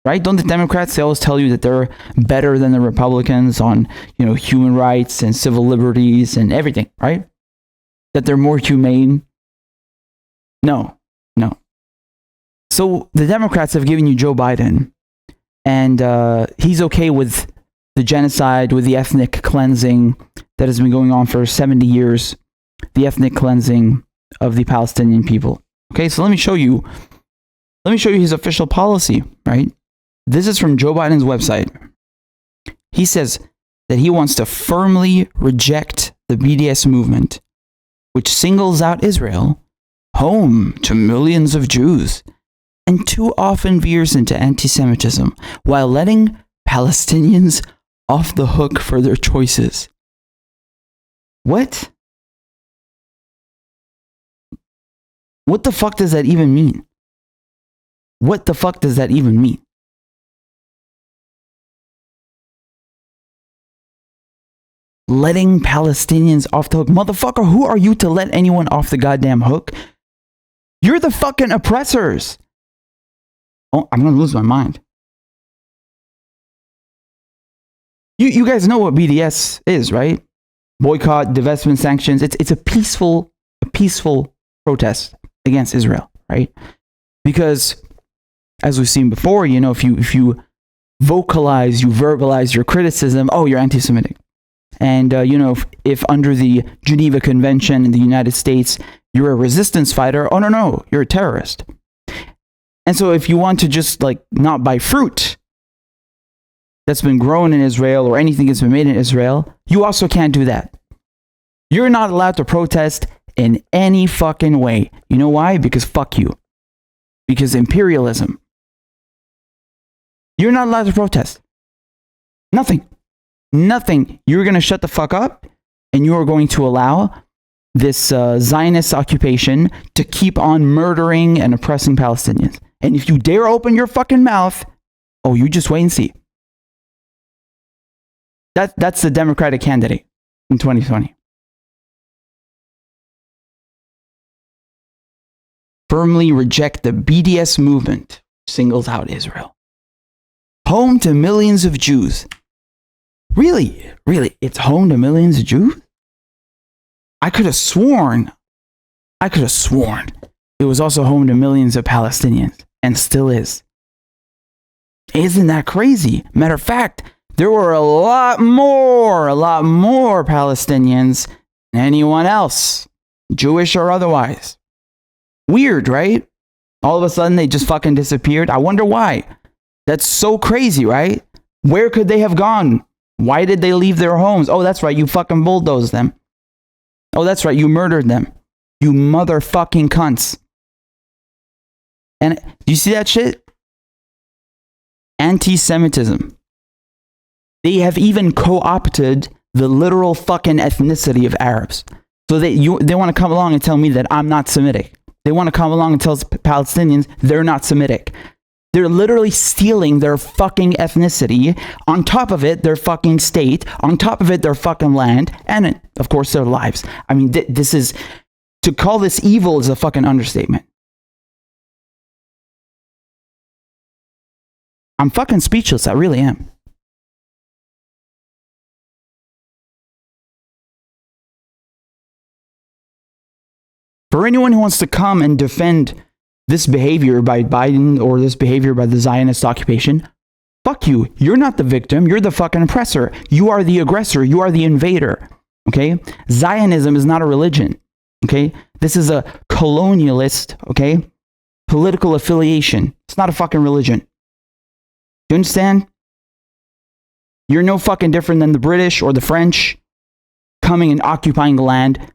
right? Don't the Democrats, they always tell you that they're better than the Republicans on, human rights and civil liberties and everything, right? That they're more humane? No. So the Democrats have given you Joe Biden, and he's okay with the genocide, with the ethnic cleansing that has been going on for 70 years, the ethnic cleansing of the Palestinian people. Okay, so let me show you his official policy, right? This is from Joe Biden's website. He says that he wants to firmly reject the BDS movement, which singles out Israel, home to millions of Jews, and too often veers into anti-Semitism while letting Palestinians off the hook for their choices. What? What the fuck does that even mean? What the fuck does that even mean? Letting Palestinians off the hook. Motherfucker, who are you to let anyone off the goddamn hook? You're the fucking oppressors. Oh, I'm going to lose my mind. You guys know what BDS is, right? Boycott, divestment, sanctions. It's a peaceful protest against Israel, right? Because as we've seen before, if you verbalize your criticism, oh, you're anti-Semitic. And, if under the Geneva Convention in the United States, you're a resistance fighter, oh, no, you're a terrorist. And so if you want to just, not buy fruit that's been grown in Israel or anything that's been made in Israel, you also can't do that. You're not allowed to protest in any fucking way. You know why? Because fuck you. Because imperialism. You're not allowed to protest. Nothing. You're going to shut the fuck up, and you are going to allow this Zionist occupation to keep on murdering and oppressing Palestinians. And if you dare open your fucking mouth, oh, you just wait and see. That's the Democratic candidate in 2020. Firmly reject the BDS movement, singles out Israel. Home to millions of Jews. Really? It's home to millions of Jews? I could have sworn it was also home to millions of Palestinians, and still is. Isn't that crazy? Matter of fact, there were a lot more Palestinians than anyone else, Jewish or otherwise. Weird, right? All of a sudden they just fucking disappeared. I wonder why. That's so crazy, right? Where could they have gone? Why did they leave their homes? Oh, that's right, you fucking bulldozed them. Oh, that's right, you murdered them. You motherfucking cunts. And do you see that shit? Anti-Semitism. They have even co-opted the literal fucking ethnicity of Arabs. So they want to come along and tell me that I'm not Semitic. They want to come along and tell Palestinians they're not Semitic. They're literally stealing their fucking ethnicity. On top of it, their fucking state. On top of it, their fucking land. And, of course, their lives. I mean, this is... To call this evil is a fucking understatement. I'm fucking speechless. I really am. For anyone who wants to come and defend this behavior by Biden or this behavior by the Zionist occupation, fuck you. You're not the victim. You're the fucking oppressor. You are the aggressor. You are the invader. Okay? Zionism is not a religion. Okay? This is a colonialist, okay? Political affiliation. It's not a fucking religion. Do you understand? You're no fucking different than the British or the French coming and occupying the land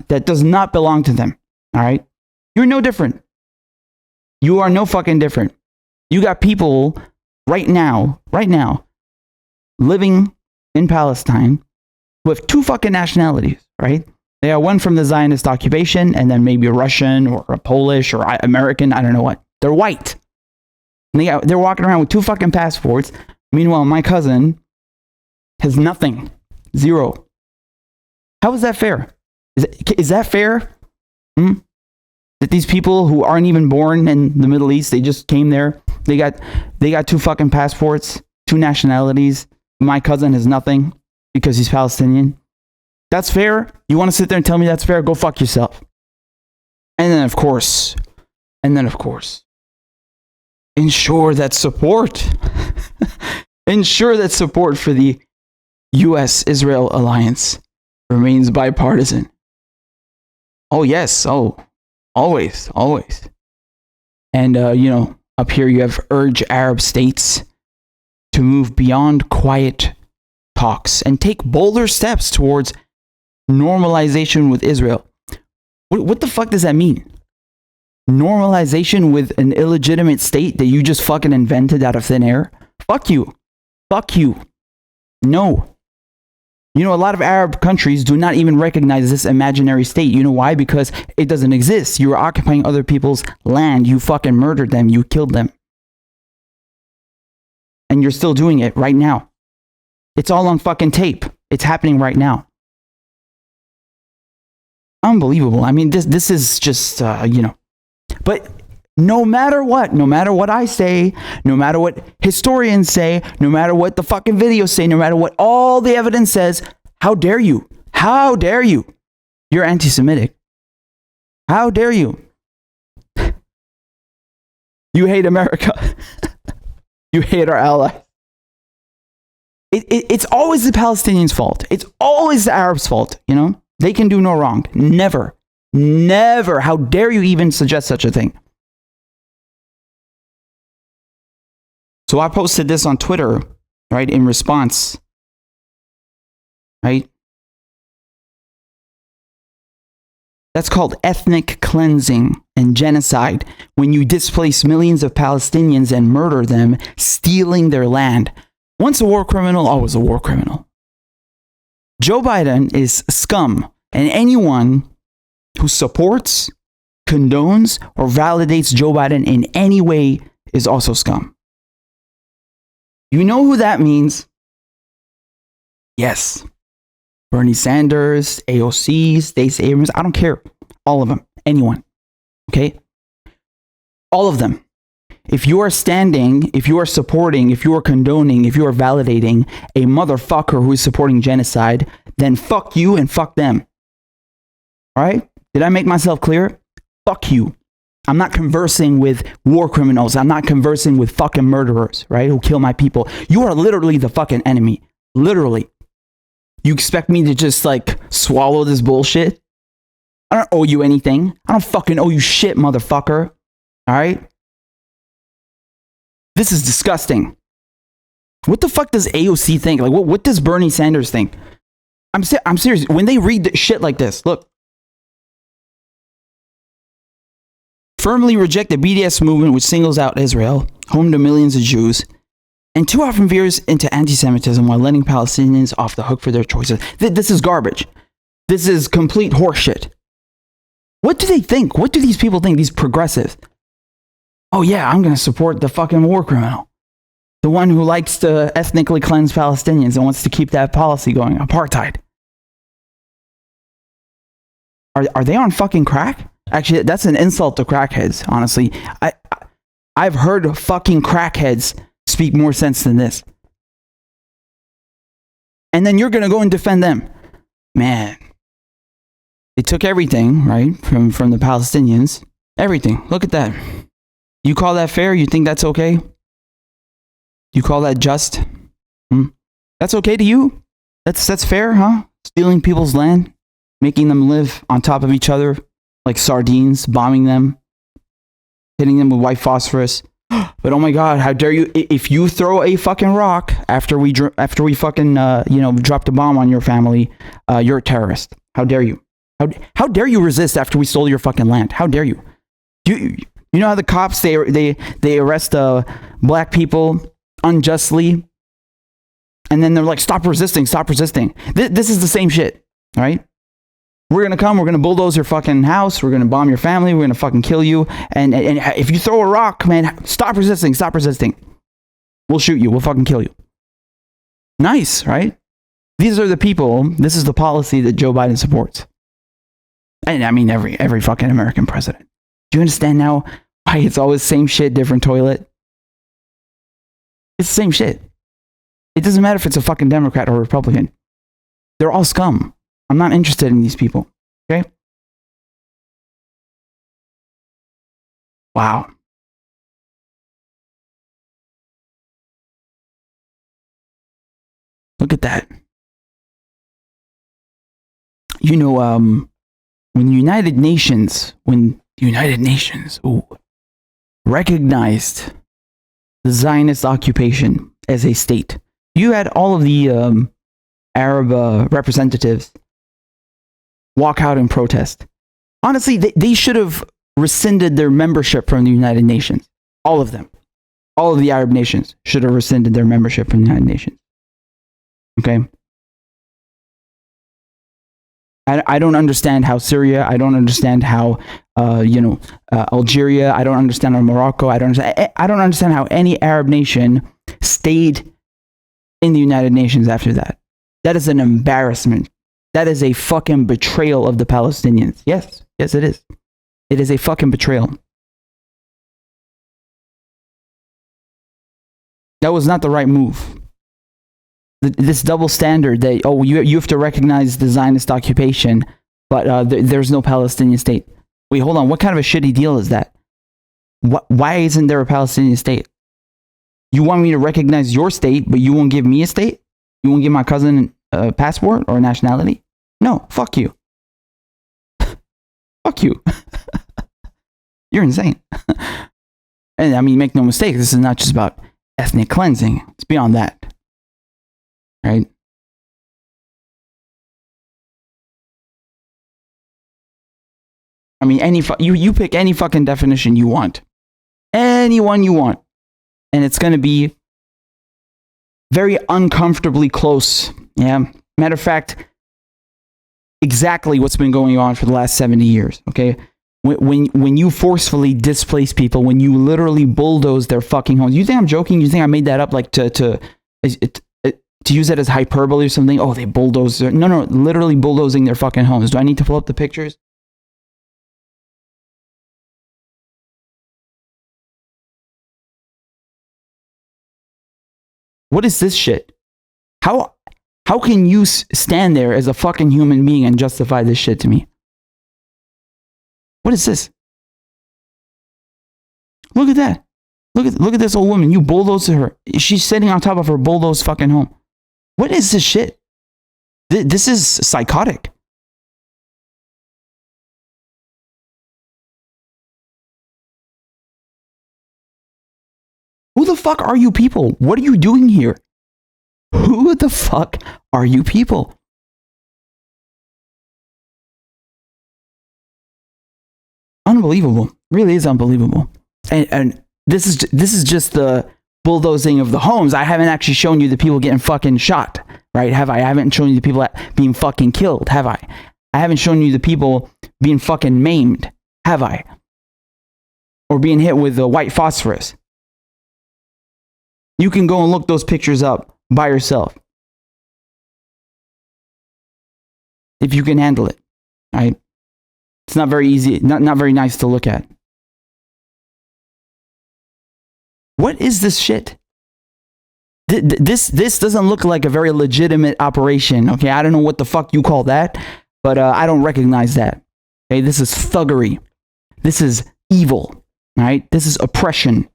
that does not belong to them. All right? You're no different. You are no fucking different. You got people right now, living in Palestine with two fucking nationalities, right? They are one from the Zionist occupation and then maybe a Russian or a Polish or American, I don't know what. They're white. And they're walking around with two fucking passports. Meanwhile, my cousin has nothing. Zero. How is that fair? Is that fair? That these people who aren't even born in the Middle East, they just came there. They got 2 fucking passports, 2 nationalities. My cousin has nothing because he's Palestinian. That's fair? You want to sit there and tell me that's fair? Go fuck yourself. And then of course, ensure that support for the US-Israel alliance remains bipartisan. Oh yes, always. And up here you have urge Arab states to move beyond quiet talks and take bolder steps towards normalization with Israel. What the fuck does that mean? Normalization with an illegitimate state that you just fucking invented out of thin air? Fuck you. No. A lot of Arab countries do not even recognize this imaginary state. You know why? Because it doesn't exist. You are occupying other people's land. You fucking murdered them. You killed them. And you're still doing it right now. It's all on fucking tape. It's happening right now. Unbelievable. I mean, this is just, But no matter what I say, no matter what historians say, no matter what the fucking videos say, no matter what all the evidence says, how dare you? How dare you? You're anti-Semitic. How dare you? You hate America. You hate our allies. It's always the Palestinians' fault. It's always the Arabs' fault, They can do no wrong. Never. How dare you even suggest such a thing? So I posted this on Twitter, right, in response, right? That's called ethnic cleansing and genocide, when you displace millions of Palestinians and murder them, stealing their land. Once a war criminal, always a war criminal. Joe Biden is scum, and anyone who supports, condones, or validates Joe Biden in any way is also scum. You know who that means? Yes. Bernie Sanders, AOC, Stacey Abrams, I don't care. All of them. Anyone. Okay? All of them. If you are standing, if you are supporting, if you are condoning, if you are validating a motherfucker who is supporting genocide, then fuck you and fuck them. All right? Did I make myself clear? Fuck you. I'm not conversing with war criminals. I'm not conversing with fucking murderers, right? Who kill my people. You are literally the fucking enemy. Literally. You expect me to just swallow this bullshit? I don't owe you anything. I don't fucking owe you shit, motherfucker. All right? This is disgusting. What the fuck does AOC think? What does Bernie Sanders think? I'm serious. When they read shit like this, look. Firmly reject the BDS movement, which singles out Israel, home to millions of Jews, and too often veers into anti-Semitism while letting Palestinians off the hook for their choices. This is garbage. This is complete horseshit. What do they think? What do these people think, these progressives? Oh yeah, I'm going to support the fucking war criminal. The one who likes to ethnically cleanse Palestinians and wants to keep that policy going. Apartheid. Are they on fucking crack? Actually, that's an insult to crackheads, honestly. I've heard fucking crackheads speak more sense than this. And then you're going to go and defend them. Man. They took everything, right, from the Palestinians. Everything. Look at that. You call that fair? You think that's okay? You call that just? That's okay to you? That's fair, huh? Stealing people's land? Making them live on top of each other? Like sardines, bombing them, hitting them with white phosphorus. But oh my God, how dare you? If you throw a fucking rock after we fucking dropped a bomb on your family, you're a terrorist. How dare you? How dare you resist after we stole your fucking land? How dare you? You know how the cops they arrest black people unjustly, and then they're like, stop resisting. This is the same shit, all right? We're going to come, we're going to bulldoze your fucking house, we're going to bomb your family, we're going to fucking kill you. And if you throw a rock, man, stop resisting. We'll shoot you, we'll fucking kill you. Nice, right? These are the people, this is the policy that Joe Biden supports. And I mean every fucking American president. Do you understand now why it's always same shit, different toilet? It's the same shit. It doesn't matter if it's a fucking Democrat or Republican. They're all scum. I'm not interested in these people. Okay? Wow. Look at that. You know, when the United Nations recognized the Zionist occupation as a state, you had all of the Arab representatives walk out and protest. Honestly, they should have rescinded their membership from the United Nations. All of them. All of the Arab nations should have rescinded their membership from the United Nations. Okay? I don't understand how Syria, I don't understand how, Algeria, I don't understand how Morocco, I don't understand how any Arab nation stayed in the United Nations after that. That is an embarrassment. That is a fucking betrayal of the Palestinians. Yes, it is. It is a fucking betrayal. That was not the right move. This double standard that, you have to recognize the Zionist occupation, but there's no Palestinian state. Wait, hold on. What kind of a shitty deal is that? Why isn't there a Palestinian state? You want me to recognize your state, but you won't give me a state? You won't give my cousin a passport or a nationality? No, fuck you. Fuck you. You're insane. And I mean, make no mistake, this is not just about ethnic cleansing. It's beyond that. Right? I mean, you pick any fucking definition you want. Anyone you want. And it's going to be very uncomfortably close. Yeah. Matter of fact, exactly what's been going on for the last 70 years. Okay. When you forcefully displace people, when you literally bulldoze their fucking homes. You think I'm joking? You think I made that up like to use it as hyperbole or something? Oh, they bulldoze. No, literally bulldozing their fucking homes. Do I need to pull up the pictures? What is this shit? How can you stand there as a fucking human being and justify this shit to me? What is this? Look at that. Look at this old woman. You bulldoze her. She's sitting on top of her bulldozed fucking home. What is this shit? This is psychotic. Who the fuck are you people? What are you doing here? Who the fuck are you people? Unbelievable. Really is unbelievable. And this is just the bulldozing of the homes. I haven't actually shown you the people getting fucking shot, right? Have I? I haven't shown you the people being fucking killed, have I? I haven't shown you the people being fucking maimed, have I? Or being hit with the white phosphorus. You can go and look those pictures up by yourself. If you can handle it, right? It's not very easy, not very nice to look at. What is this shit? This doesn't look like a very legitimate operation, okay? I don't know what the fuck you call that, but I don't recognize that. Okay, this is thuggery. This is evil, right? This is oppression.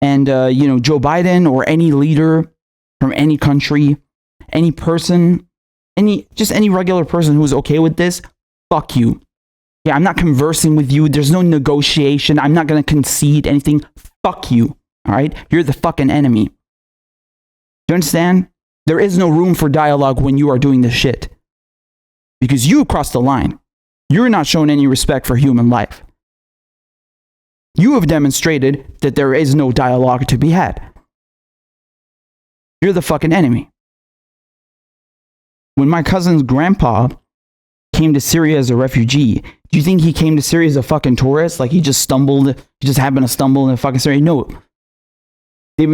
And, Joe Biden or any leader from any country, any person, any regular person who's okay with this, fuck you. Yeah, I'm not conversing with you. There's no negotiation. I'm not going to concede anything. Fuck you. All right? You're the fucking enemy. Do you understand? There is no room for dialogue when you are doing this shit. Because you crossed the line. You're not showing any respect for human life. You have demonstrated that there is no dialogue to be had. You're the fucking enemy. When my cousin's grandpa came to Syria as a refugee, do you think he came to Syria as a fucking tourist? Like he just happened to stumble in fucking Syria? No. They've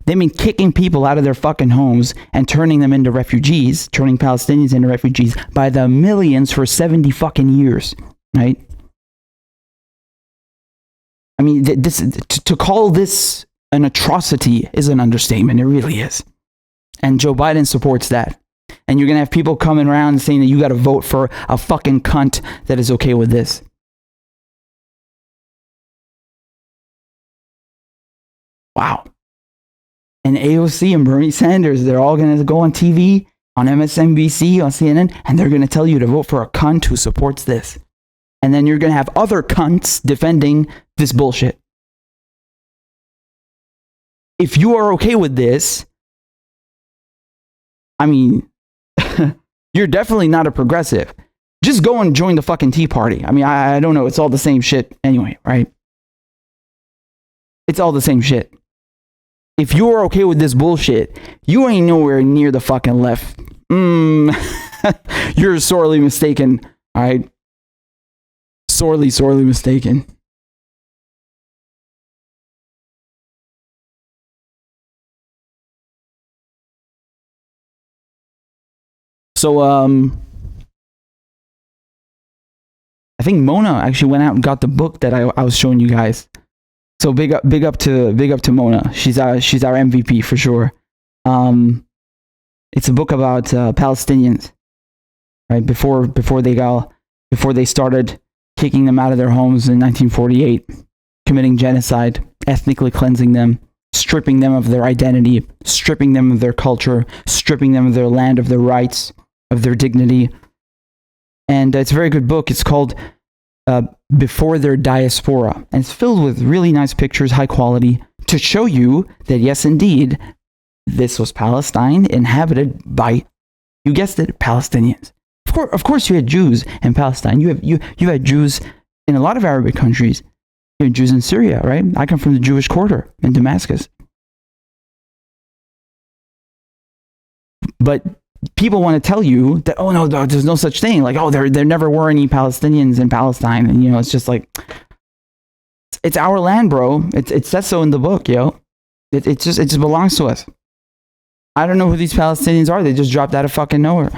been kicking people out of their fucking homes and turning them into refugees, turning Palestinians into refugees by the millions for 70 fucking years, right? I mean, to call this an atrocity is an understatement. It really is. And Joe Biden supports that. And you're going to have people coming around saying that you got to vote for a fucking cunt that is okay with this. Wow. And AOC and Bernie Sanders, they're all going to go on TV, on MSNBC, on CNN, and they're going to tell you to vote for a cunt who supports this. And then you're going to have other cunts defending this bullshit. If you are okay with this, I mean, you're definitely not a progressive. Just go and join the fucking Tea Party. I mean, I don't know. It's all the same shit anyway, right? It's all the same shit. If you're okay with this bullshit, you ain't nowhere near the fucking left. You're sorely mistaken, all right? Sorely, sorely mistaken. So, I think Mona actually went out and got the book that I was showing you guys. So big up to Mona. She's our MVP for sure. It's a book about Palestinians, right? Before they started kicking them out of their homes in 1948, committing genocide, ethnically cleansing them, stripping them of their identity, stripping them of their culture, stripping them of their land, of their rights, of their dignity. And it's a very good book. It's called Before Their Diaspora. And it's filled with really nice pictures, high quality, to show you that yes, indeed, this was Palestine inhabited by, you guessed it, Palestinians. Of course you had Jews in Palestine. You had Jews in a lot of Arabic countries. You had Jews in Syria, right? I come from the Jewish quarter in Damascus. But people want to tell you that, oh no, there's no such thing. Like, oh, there never were any Palestinians in Palestine. And, it's just like, it's our land, bro. It says so in the book, yo. It just belongs to us. I don't know who these Palestinians are. They just dropped out of fucking nowhere.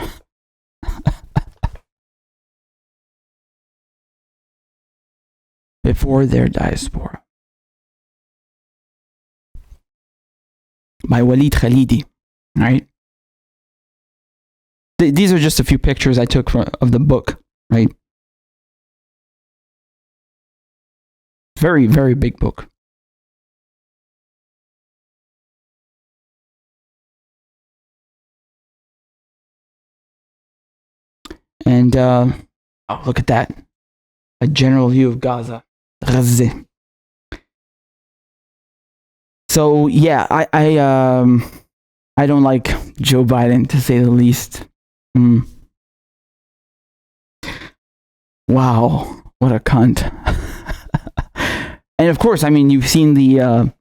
Before Their Diaspora. By Walid Khalidi, right? These are just a few pictures I took of the book, right? Very, very big book. And, oh, look at that. A general view of Gaza. So, yeah, I don't like Joe Biden, to say the least. Wow, what a cunt. And of course, I mean, you've seen the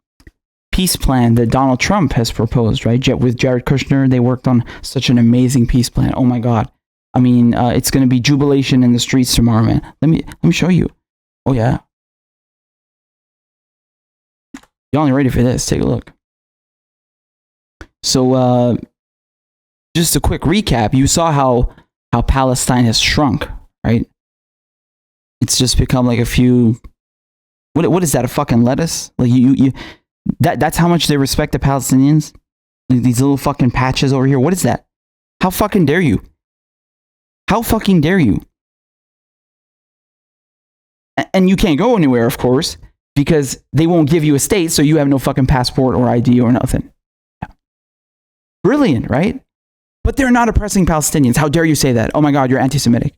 peace plan that Donald Trump has proposed, right? With Jared Kushner, they worked on such an amazing peace plan. Oh my God. I mean, it's going to be jubilation in the streets tomorrow, man. Let me show you. Oh yeah. Y'all ain't ready for this. Take a look. So, just a quick recap. You saw how Palestine has shrunk, right? It's just become like a few. What is that? A fucking lettuce? Like that's how much they respect the Palestinians. These little fucking patches over here. What is that? How fucking dare you? How fucking dare you? And you can't go anywhere, of course, because they won't give you a state, so you have no fucking passport or ID or nothing. Yeah. Brilliant, right? But they're not oppressing Palestinians. How dare you say that? Oh my God, you're anti-Semitic.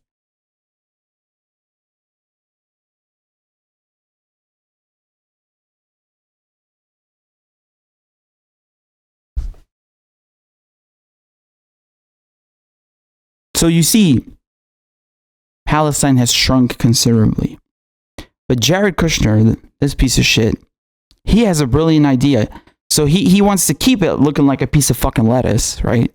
So you see, Palestine has shrunk considerably. But Jared Kushner, this piece of shit, he has a brilliant idea. So he wants to keep it looking like a piece of fucking lettuce, right?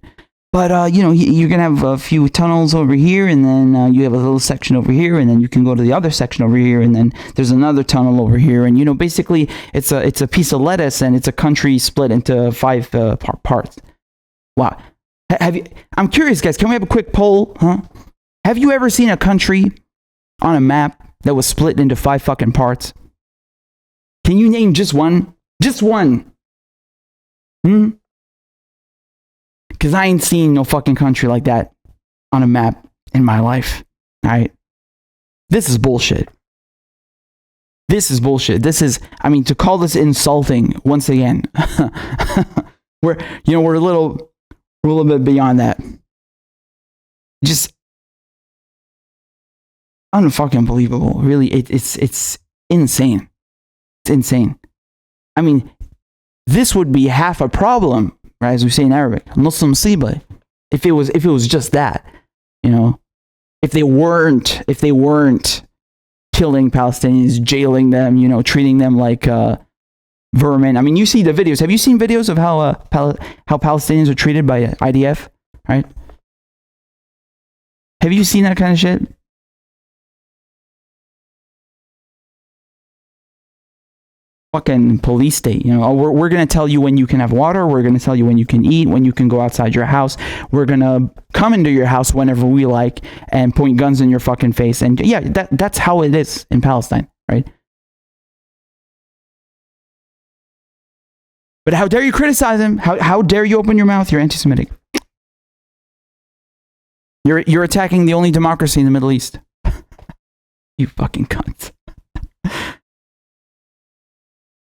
But, you're going to have a few tunnels over here, and then you have a little section over here, and then you can go to the other section over here, and then there's another tunnel over here. And, basically, it's a piece of lettuce, and it's a country split into 5 parts. Wow. I'm curious, guys. Can we have a quick poll? Huh? Have you ever seen a country on a map that was split into 5 fucking parts? Can you name just one? Just one. Because I ain't seen no fucking country like that on a map in my life. All right? This is bullshit. This is bullshit. This is, I mean, to call this insulting, once again, we're a little bit beyond that. Just unfucking believable. Really, it's insane. It's insane. I mean, this would be half a problem, right? As we say in Arabic, Muslim Siba. If it was just that, if they weren't killing Palestinians, jailing them, treating them like vermin. I mean, you see the videos. Have you seen videos of how Palestinians are treated by IDF? Right? Have you seen that kind of shit? Fucking police state, we're going to tell you when you can have water, we're going to tell you when you can eat, when you can go outside your house, we're going to come into your house whenever we like and point guns in your fucking face. And yeah, that's how it is in Palestine, right? But how dare you criticize him? How dare you open your mouth? You're anti-Semitic. You're attacking the only democracy in the Middle East. You fucking cunts.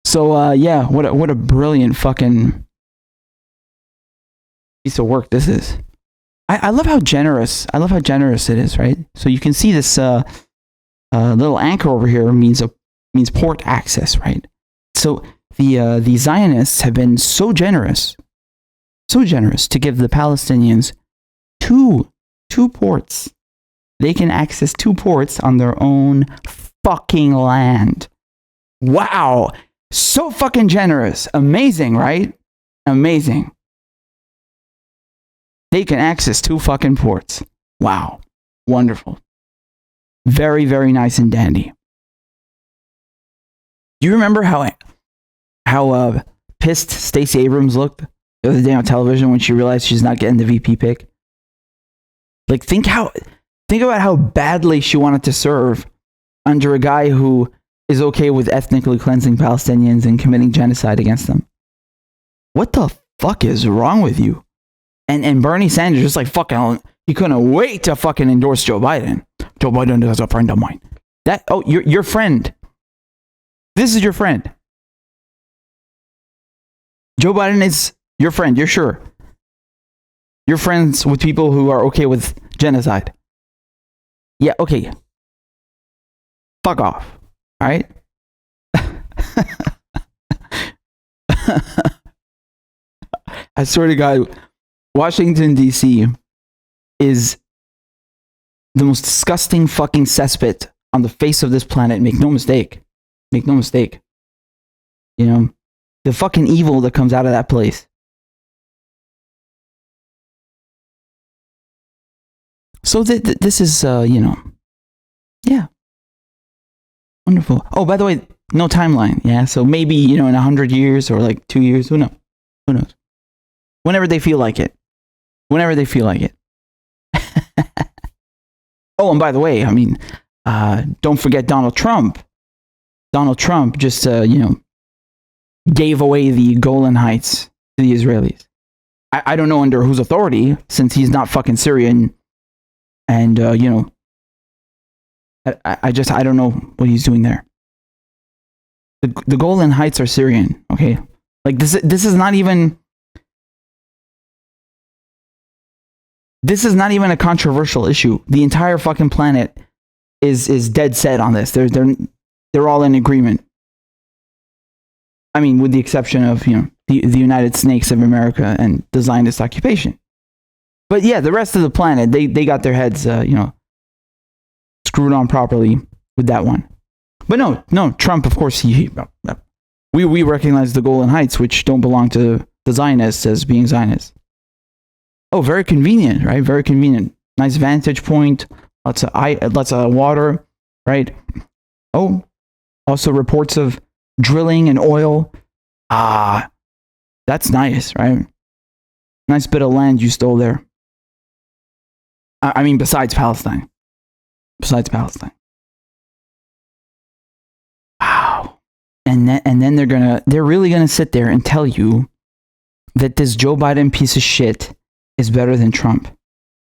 So yeah, what a brilliant fucking piece of work this is. I love how generous it is, right? So you can see this little anchor over here means port access, right? So the Zionists have been so generous to give the Palestinians two ports. They can access 2 ports on their own fucking land. Wow. So fucking generous. Amazing, right? Amazing. They can access 2 fucking ports. Wow. Wonderful. Very, very nice and dandy. Do you remember how pissed Stacey Abrams looked the other day on television when she realized she's not getting the VP pick? Like, think about how badly she wanted to serve under a guy who is okay with ethnically cleansing Palestinians and committing genocide against them. What the fuck is wrong with you? And Bernie Sanders just like fucking, he couldn't wait to fucking endorse Joe Biden. Joe Biden is a friend of mine. Your friend. This is your friend. Joe Biden is your friend, you're sure. You're friends with people who are okay with genocide. Yeah, okay. Fuck off. All right? I swear to God, Washington, D.C. is the most disgusting fucking cesspit on the face of this planet. Make no mistake. Make no mistake. The fucking evil that comes out of that place. So this is, yeah. Wonderful. Oh, by the way, no timeline. Yeah, so maybe, in 100 years or like 2 years. Who knows? Who knows? Whenever they feel like it. Whenever they feel like it. Oh, and by the way, I mean, don't forget Donald Trump. Donald Trump just, gave away the Golan Heights to the Israelis. I don't know under whose authority, since he's not fucking Syrian. And, I don't know what he's doing there. The Golan Heights are Syrian, okay? Like, this is not even a controversial issue. The entire fucking planet is dead set on this. They're all in agreement. I mean, with the exception of, the United Snakes of America and the Zionist occupation. But yeah, the rest of the planet, they got their heads, screwed on properly with that one. But no, Trump, of course, we recognize the Golan Heights, which don't belong to the Zionists, as being Zionists. Oh, very convenient, right? Very convenient. Nice vantage point. Lots of water, right? Oh, also reports of drilling and oil. That's nice, right? Nice bit of land you stole there. I mean, besides Palestine. Wow. And then they're really gonna sit there and tell you that this Joe Biden piece of shit is better than Trump.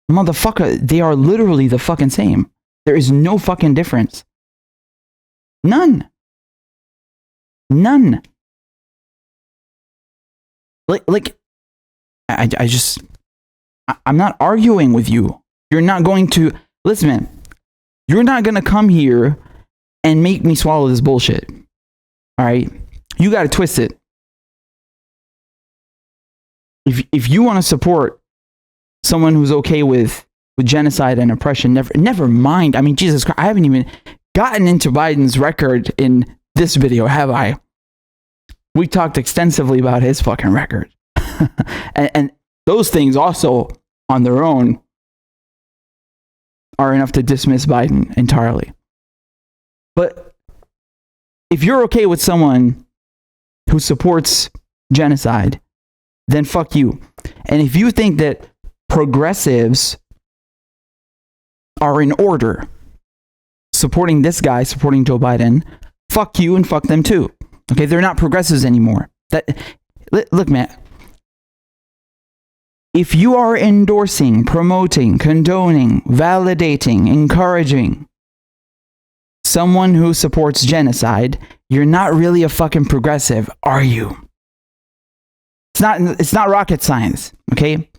Motherfucker, they are literally the fucking same. There is no fucking difference. None. I'm not arguing with you. You're not going to, listen, man, you're not going to come here and make me swallow this bullshit. All right? You got to twist it. If you want to support someone who's okay with genocide and oppression, never mind. I mean, Jesus Christ, I haven't even gotten into Biden's record in this video, have I? We talked extensively about his fucking record. and those things also on their own are enough to dismiss Biden entirely. But if you're okay with someone who supports genocide, then fuck you. And if you think that progressives are in order supporting this guy, supporting Joe Biden, fuck you and fuck them too. Okay, they're not progressives anymore. Look, man, if you are endorsing, promoting, condoning, validating, encouraging someone who supports genocide, you're not really a fucking progressive, are you? It's not rocket science, okay?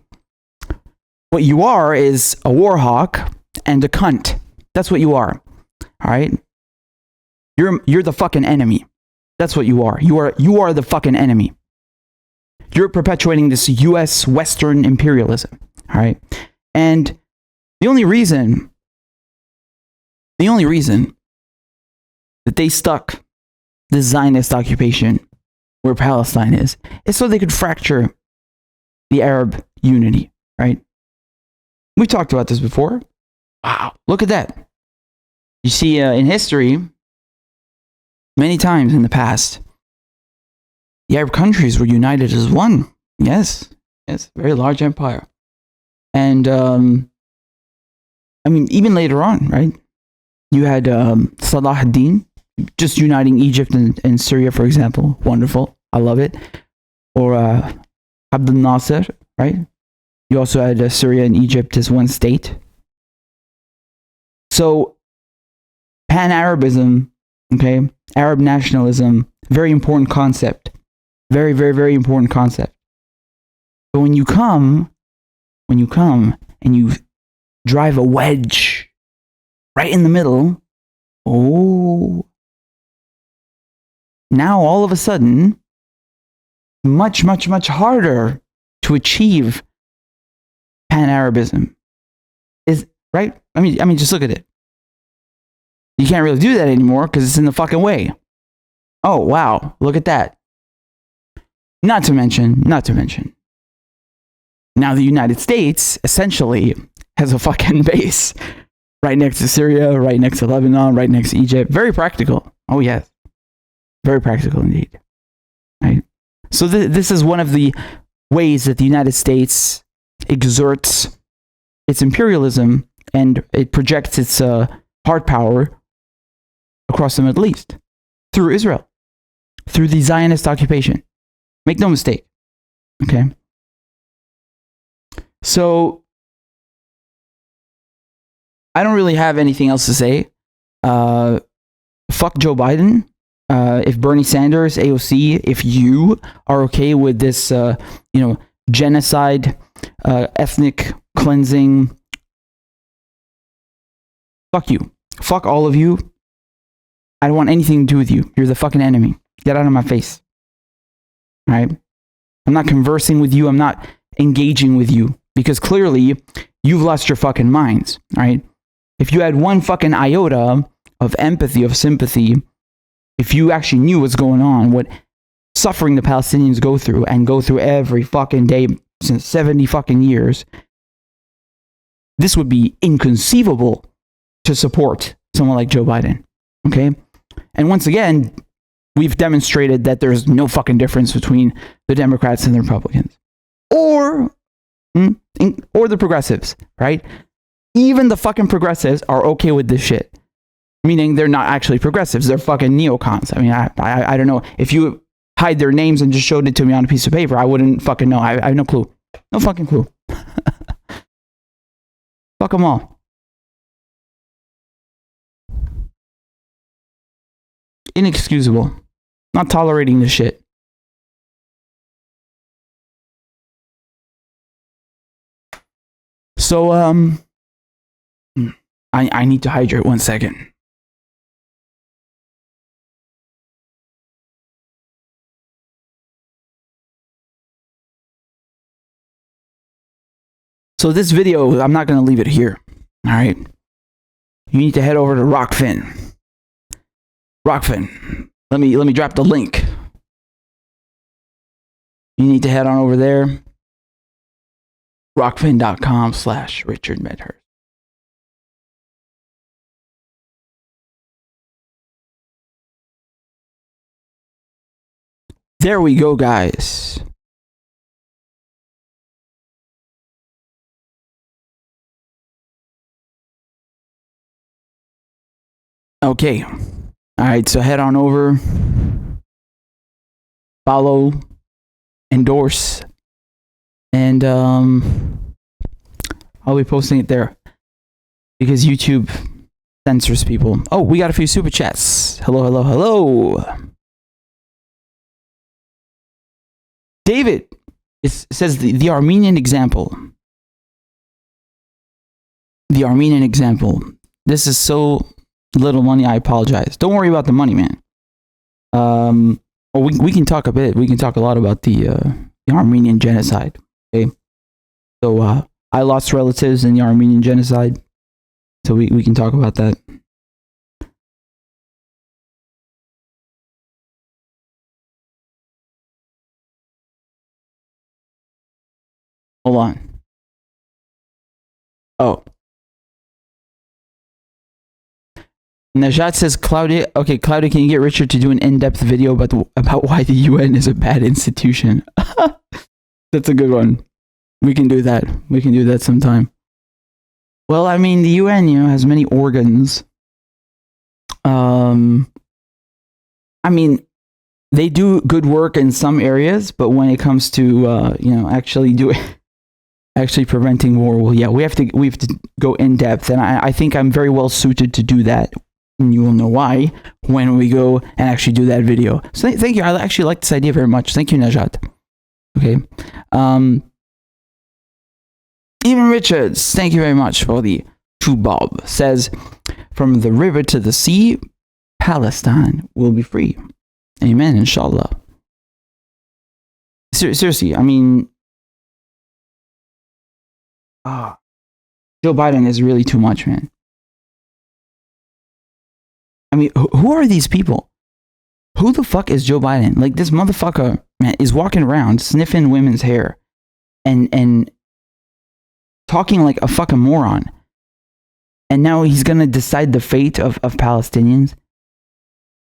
What you are is a war hawk and a cunt. That's what you are. All right? You're the fucking enemy. That's what you are. You are the fucking enemy. You're perpetuating this US Western imperialism. All right? And the only reason that they stuck the Zionist occupation where Palestine is so they could fracture the Arab unity, right? We talked about this before. Wow, look at that. You see, in history, many times in the past, the Arab countries were united as one. Yes, very large empire. And, I mean, even later on, right? You had Salah ad-Din just uniting Egypt and Syria, for example. Wonderful. I love it. Or Abdel Nasser, right? You also had Syria and Egypt as one state. So, Pan-Arabism, okay, Arab nationalism, very important concept. Very, very, very important concept. But when you come and you drive a wedge right in the middle, now all of a sudden, much, much, much harder to achieve Pan-Arabism. Is right? I mean, just look at it. You can't really do that anymore because it's in the fucking way. Oh, wow. Look at that. Not to mention, now the United States essentially has a fucking base right next to Syria, right next to Lebanon, right next to Egypt. Very practical. Oh, yes. Very practical indeed. Right? So this is one of the ways that the United States exerts its imperialism and it projects its hard power across the Middle East through Israel, through the Zionist occupation. Make no mistake. Okay? So, I don't really have anything else to say. Fuck Joe Biden. If Bernie Sanders, AOC, if you are okay with this, genocide, ethnic cleansing, fuck you. Fuck all of you. I don't want anything to do with you. You're the fucking enemy. Get out of my face. All right? I'm not conversing with you. I'm not engaging with you because clearly you've lost your fucking minds. All right? If you had one fucking iota of empathy, of sympathy, if you actually knew what's going on, what suffering the Palestinians go through and go through every fucking day since 70 fucking years, this would be inconceivable to support someone like Joe Biden. Okay? And once again, we've demonstrated that there's no fucking difference between the Democrats and the Republicans. Or the progressives, right? Even the fucking progressives are okay with this shit. Meaning they're not actually progressives. They're fucking neocons. I mean, I don't know. If you hide their names and just showed it to me on a piece of paper, I wouldn't fucking know. I have no clue. No fucking clue. Fuck them all. Inexcusable. Not tolerating this shit. So, I need to hydrate 1 second. So this video, I'm not going to leave it here. All right. You need to head over to Rockfin. Rockfin. Let me drop the link. You need to head on over there. Rockfin.com/RichardMedhurst. There we go, guys. Okay. All right, so head on over. Follow. Endorse. And I'll be posting it there. Because YouTube censors people. Oh, we got a few super chats. Hello, hello, hello. David, it says the Armenian example. The Armenian example. This is so little money, I apologize. Don't worry about the money, man. We can talk a bit. We can talk a lot about the Armenian genocide. Okay. So I lost relatives in the Armenian genocide. So we can talk about that. Hold on. Oh. Najat says, Claudia, okay, Claudia, can you get Richard to do an in-depth video about why the UN is a bad institution? That's a good one. We can do that. We can do that sometime. Well, I mean, the UN, has many organs. I mean, they do good work in some areas, but when it comes to, actually preventing war, well, yeah, we have to go in depth, and I think I'm very well suited to do that. And you will know why when we go and actually do that video. So thank you. I actually like this idea very much. Thank you, Najat. Okay. Even Richards, thank you very much for the true Bob. Says, from the river to the sea, Palestine will be free. Amen, inshallah. Seriously, I mean, Joe Biden is really too much, man. I mean, who are these people? Who the fuck is Joe Biden? Like, this motherfucker, man, is walking around sniffing women's hair and talking like a fucking moron. And now he's gonna decide the fate of Palestinians.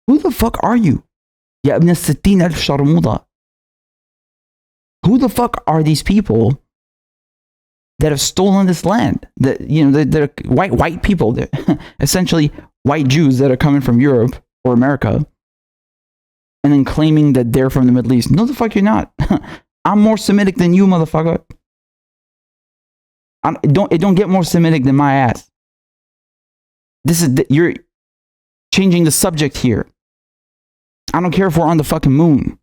Who the fuck are you? Ya ibn al-sittin al-sharmuda. Who the fuck are these people that have stolen this land? They're white people. They're essentially white Jews that are coming from Europe or America and then claiming that they're from the Middle East. No, the fuck you're not. I'm more Semitic than you, motherfucker. It don't get more Semitic than my ass. You're changing the subject here. I don't care if we're on the fucking moon.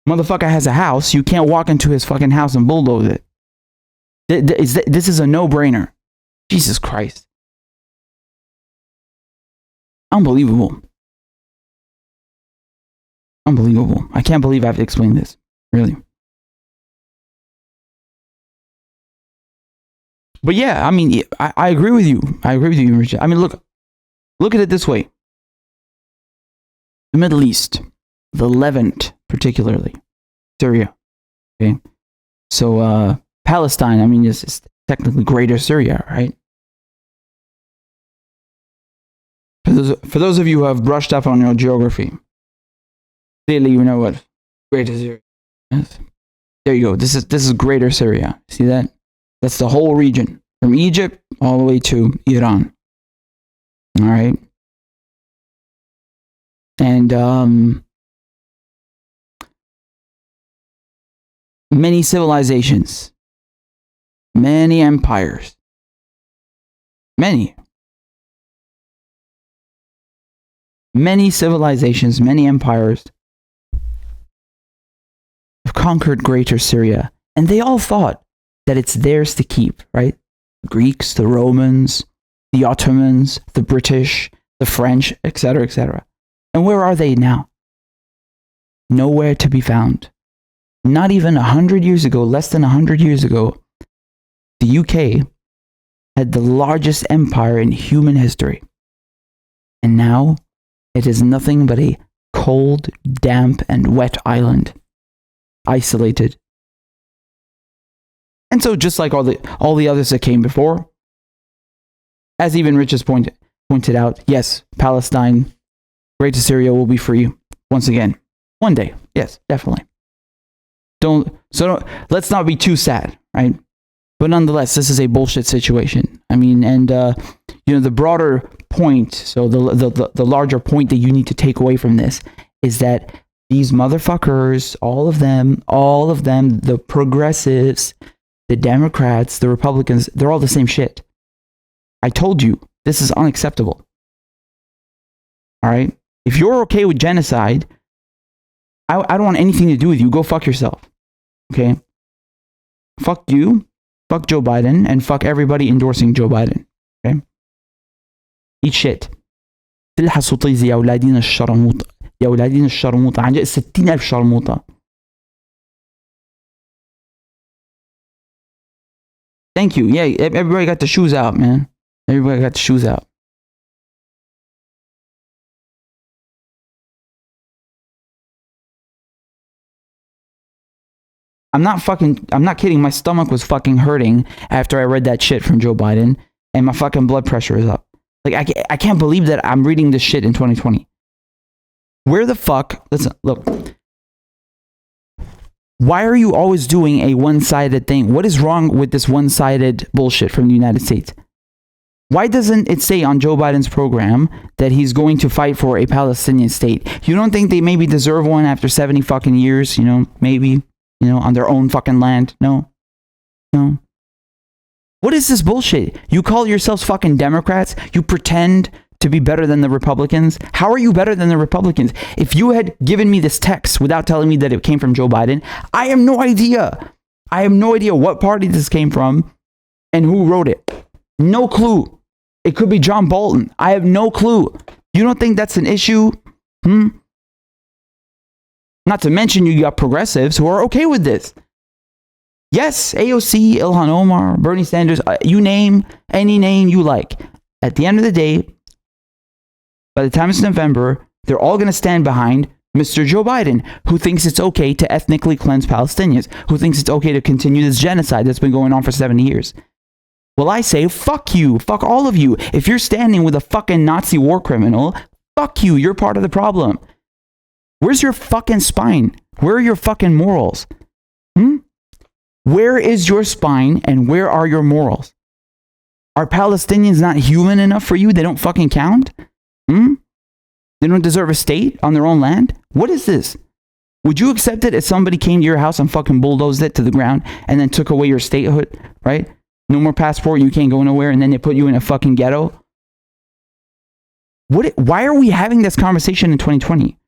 Motherfucker has a house. You can't walk into his fucking house and bulldoze it. This is a no-brainer. Jesus Christ. Unbelievable. Unbelievable. I can't believe I have to explain this. Really. But yeah, I mean, I agree with you. I agree with you, Richard. I mean, look at it this way. The Middle East, the Levant particularly, Syria. Okay. So, Palestine, I mean, is technically Greater Syria, right? For those of you who have brushed up on your geography, clearly you know what Greater Syria is. There you go. This is Greater Syria. See that? That's the whole region, from Egypt all the way to Iran. All right. And many civilizations, many empires, many civilizations, many empires have conquered greater Syria, and they all thought that it's theirs to keep, right? The Greeks, the Romans, the Ottomans, the British, the French, etc., etc. And where are they now? Nowhere to be found. Not even 100 years ago, less than 100 years ago, the UK had the largest empire in human history. And now it is nothing but a cold, damp, and wet island, isolated. And so just like all the others that came before, as even Rich has pointed out, yes, Palestine, Greater Syria will be free once again. One day. Yes, definitely. Let's not be too sad, right? But nonetheless, this is a bullshit situation. I mean, and the broader point, so the larger point that you need to take away from this is that these motherfuckers, all of them, the progressives, the Democrats, the Republicans, they're all the same shit. I told you, this is unacceptable. All right? If you're okay with genocide, I don't want anything to do with you. Go fuck yourself. Okay? Fuck you, fuck Joe Biden, and fuck everybody endorsing Joe Biden. Okay? Eat shit. تلحسوا طيزي يا أولادين الشرموطة. يا أولادين الشرموطة. عن جد 60,000 شرموطة. Thank you. Yeah, everybody got the shoes out, man. Everybody got the shoes out. I'm not kidding. My stomach was fucking hurting after I read that shit from Joe Biden, and my fucking blood pressure is up. Like, I can't believe that I'm reading this shit in 2020. Where the fuck? Listen, look. Why are you always doing a one-sided thing? What is wrong with this one-sided bullshit from the United States? Why doesn't it say on Joe Biden's program that he's going to fight for a Palestinian state? You don't think they maybe deserve one after 70 fucking years? You know, maybe, on their own fucking land? No. What is this bullshit? You call yourselves fucking Democrats? You pretend to be better than the Republicans? How are you better than the Republicans? If you had given me this text without telling me that it came from Joe Biden, I have no idea. I have no idea what party this came from and who wrote it. No clue. It could be John Bolton. I have no clue. You don't think that's an issue? Not to mention you got progressives who are okay with this. Yes, AOC, Ilhan Omar, Bernie Sanders, you name any name you like. At the end of the day, by the time it's November, they're all going to stand behind Mr. Joe Biden, who thinks it's okay to ethnically cleanse Palestinians, who thinks it's okay to continue this genocide that's been going on for 70 years. Well, I say, fuck you. Fuck all of you. If you're standing with a fucking Nazi war criminal, fuck you. You're part of the problem. Where's your fucking spine? Where are your fucking morals? Where is your spine and where are your morals? Are Palestinians not human enough for you? They don't fucking count? They don't deserve a state on their own land? What is this? Would you accept it if somebody came to your house and fucking bulldozed it to the ground and then took away your statehood, right? No more passport, you can't go nowhere, and then they put you in a fucking ghetto? Why are we having this conversation in 2020?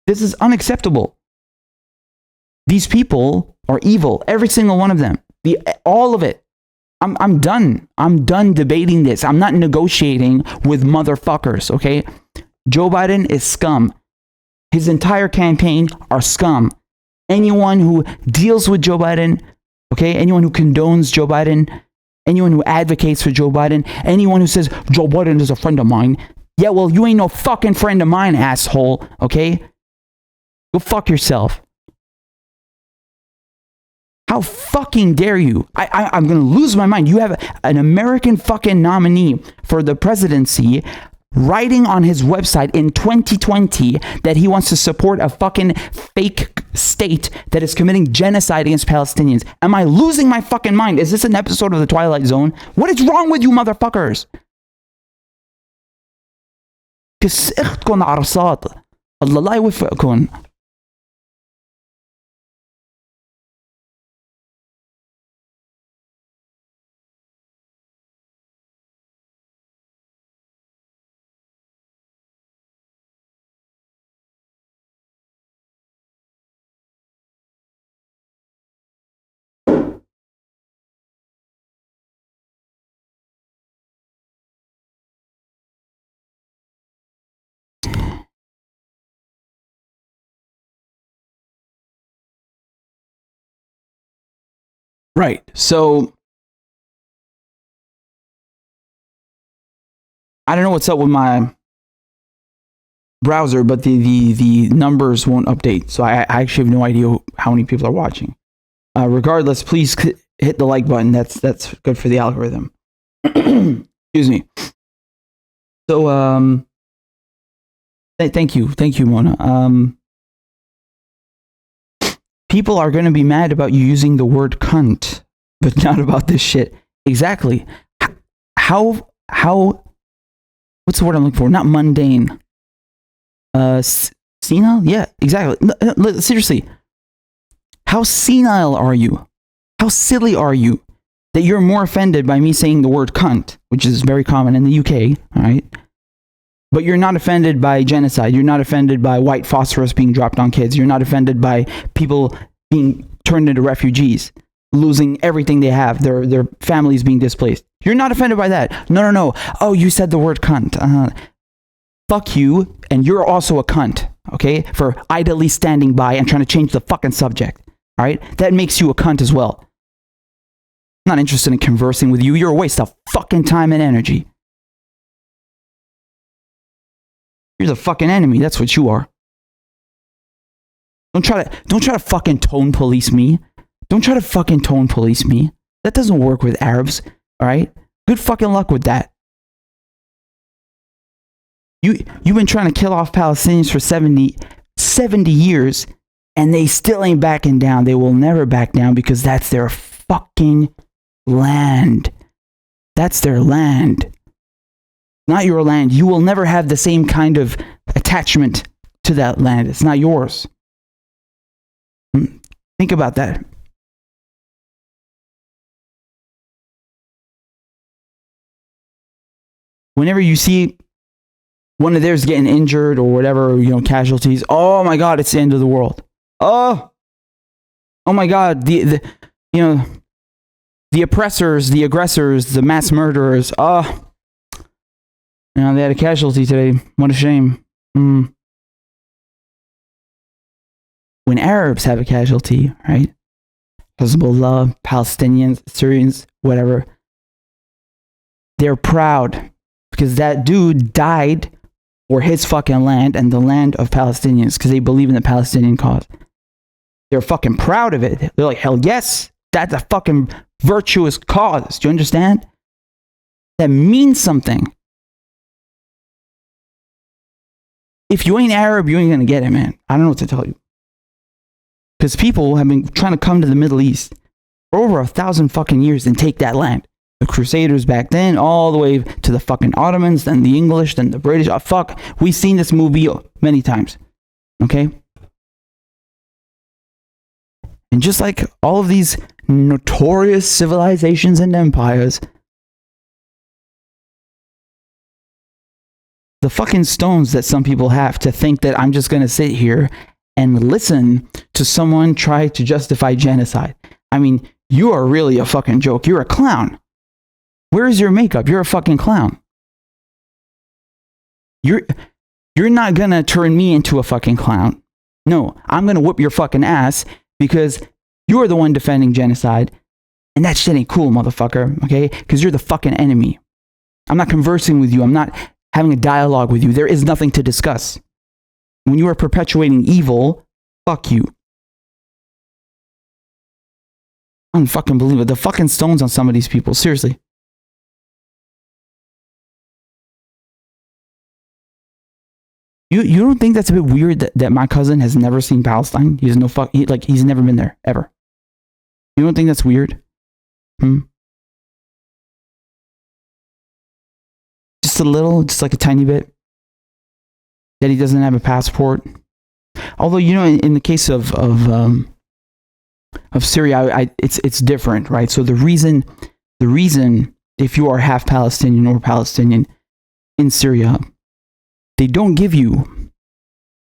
This is unacceptable. These people are evil, every single one of them. All of it. I'm done. I'm done debating this. I'm not negotiating with motherfuckers, okay? Joe Biden is scum. His entire campaign are scum. Anyone who deals with Joe Biden, okay? Anyone who condones Joe Biden, anyone who advocates for Joe Biden, anyone who says, Joe Biden is a friend of mine. Yeah, well, you ain't no fucking friend of mine, asshole, okay? Go fuck yourself. How fucking dare you? I'm going to lose my mind. You have an American fucking nominee for the presidency writing on his website in 2020 that he wants to support a fucking fake state that is committing genocide against Palestinians. Am I losing my fucking mind? Is this an episode of The Twilight Zone? What is wrong with you motherfuckers? كس اختكم عرصات. الله لا يوفقكم. Right. So I don't know what's up with my browser, but the numbers won't update. So I actually have no idea how many people are watching. Regardless, please hit the like button. That's good for the algorithm. Excuse me. So thank you, Mona. People are going to be mad about you using the word cunt, but not about this shit. Exactly. How what's the word I'm looking for? Not mundane. Senile? Yeah, exactly. No, seriously. How senile are you? How silly are you that you're more offended by me saying the word cunt, which is very common in the UK, all right? But you're not offended by genocide. You're not offended by white phosphorus being dropped on kids. You're not offended by people being turned into refugees, losing everything they have, their families being displaced. You're not offended by that. No. Oh, you said the word cunt. Fuck you, and you're also a cunt, okay? For idly standing by and trying to change the fucking subject, all right? That makes you a cunt as well. I'm not interested in conversing with you. You're a waste of fucking time and energy. You're the fucking enemy. That's what you are. Don't try to fucking tone police me. Don't try to fucking tone police me. That doesn't work with Arabs, all right? Good fucking luck with that. You've been trying to kill off Palestinians for 70 years, and they still ain't backing down. They will never back down because that's their fucking land. That's their land. Not your land. You will never have the same kind of attachment to that land. It's not yours. Think about that. Whenever you see one of theirs getting injured or whatever, casualties, oh my God, it's the end of the world. Oh my God, the oppressors, the aggressors, the mass murderers. They had a casualty today. What a shame. When Arabs have a casualty, right? Hezbollah, Palestinians, Syrians, whatever, they're proud because that dude died for his fucking land and the land of Palestinians because they believe in the Palestinian cause. They're fucking proud of it. They're like, hell yes, that's a fucking virtuous cause. Do you understand? That means something. If you ain't Arab, you ain't gonna get it, man. I don't know what to tell you. Because people have been trying to come to the Middle East for over 1,000 fucking years and take that land. The Crusaders back then, all the way to the fucking Ottomans, then the English, then the British. Oh, fuck, we've seen this movie many times. Okay? And just like all of these notorious civilizations and empires, the fucking stones that some people have to think that I'm just going to sit here and listen to someone try to justify genocide. I mean, you are really a fucking joke. You're a clown. Where's your makeup? You're a fucking clown. You're not going to turn me into a fucking clown. No, I'm going to whoop your fucking ass because you're the one defending genocide. And that shit ain't cool, motherfucker. Okay? Because you're the fucking enemy. I'm not conversing with you. I'm not having a dialogue with you. There is nothing to discuss. When you are perpetuating evil, fuck you. I don't fucking believe it. The fucking stones on some of these people. Seriously. You don't think that's a bit weird that my cousin has never seen Palestine? He has no he's never been there, ever. You don't think that's weird? Just a little, just like a tiny bit. that he doesn't have a passport. Although, you know, in the case of Syria, it's different, right? So the reason if you are half Palestinian or Palestinian in Syria, they don't give you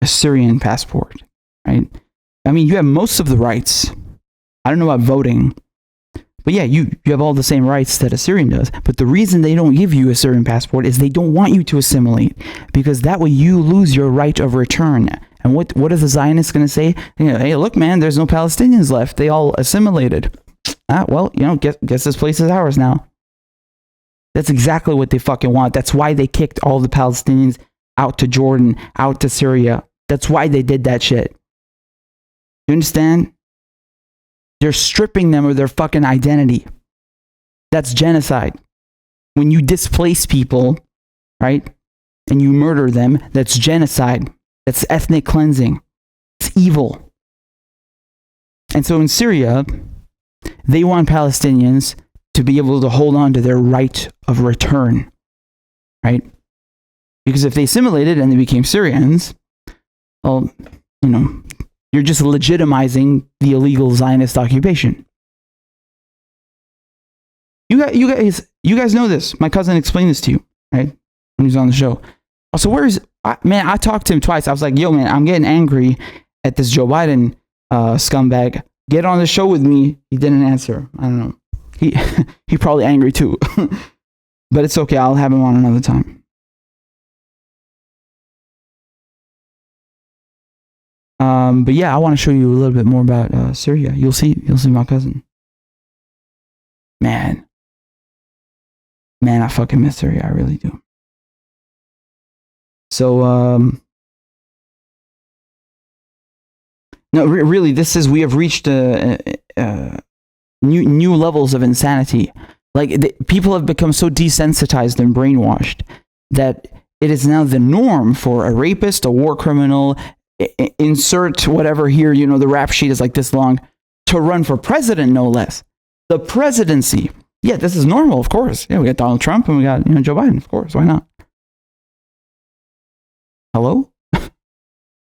a Syrian passport, right? I mean, you have most of the rights. I don't know about voting, but yeah, you have all the same rights that a Syrian does. But the reason they don't give you a Syrian passport is they don't want you to assimilate, because that way you lose your right of return. And what is the Zionist going to say? You know, hey, look, man, there's no Palestinians left. They all assimilated. Well, you know, guess this place is ours now. That's exactly what they fucking want. That's why they kicked all the Palestinians out to Jordan, out to Syria. That's why they did that shit. You understand? They're stripping them of their fucking identity. That's genocide. When you displace people, right, and you murder them, that's genocide. That's ethnic cleansing. It's evil. And so in Syria, they want Palestinians to be able to hold on to their right of return, right? Because if they assimilated and they became Syrians, well, you know, you're just legitimizing the illegal Zionist occupation. You guys know this. My cousin explained this to you, right? When he was on the show. Also, man, I talked to him twice. I was like, yo, man, I'm getting angry at this Joe Biden scumbag. Get on the show with me. He didn't answer. I don't know. He probably angry too. But it's okay. I'll have him on another time. But yeah, I want to show you a little bit more about Syria. You'll see my cousin. Man, I fucking miss Syria. I really do. So, no, really, we have reached new levels of insanity. Like, people have become so desensitized and brainwashed that it is now the norm for a rapist, a war criminal, insert whatever here, you know, the rap sheet is like this long, to run for president, no less. The presidency. Yeah, this is normal, of course. Yeah, we got Donald Trump and we got, you know, Joe Biden, of course. Why not? Hello?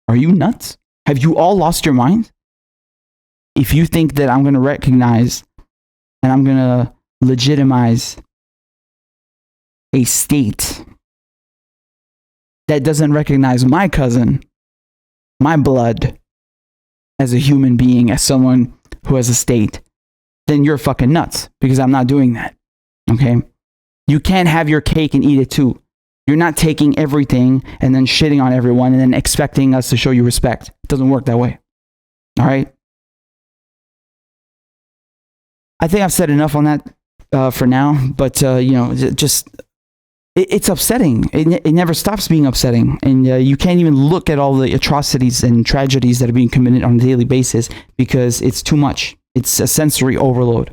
Are you nuts? Have you all lost your mind? If you think that I'm going to recognize and I'm going to legitimize a state that doesn't recognize my cousin, my blood, as a human being, as someone who has a state, then you're fucking nuts, because I'm not doing that. Okay? You can't have your cake and eat it too. You're not taking everything and then shitting on everyone and then expecting us to show you respect. It doesn't work that way. All right? I think I've said enough on that for now, but you know, just it's upsetting. It never stops being upsetting, and you can't even look at all the atrocities and tragedies that are being committed on a daily basis because it's too much. It's a sensory overload.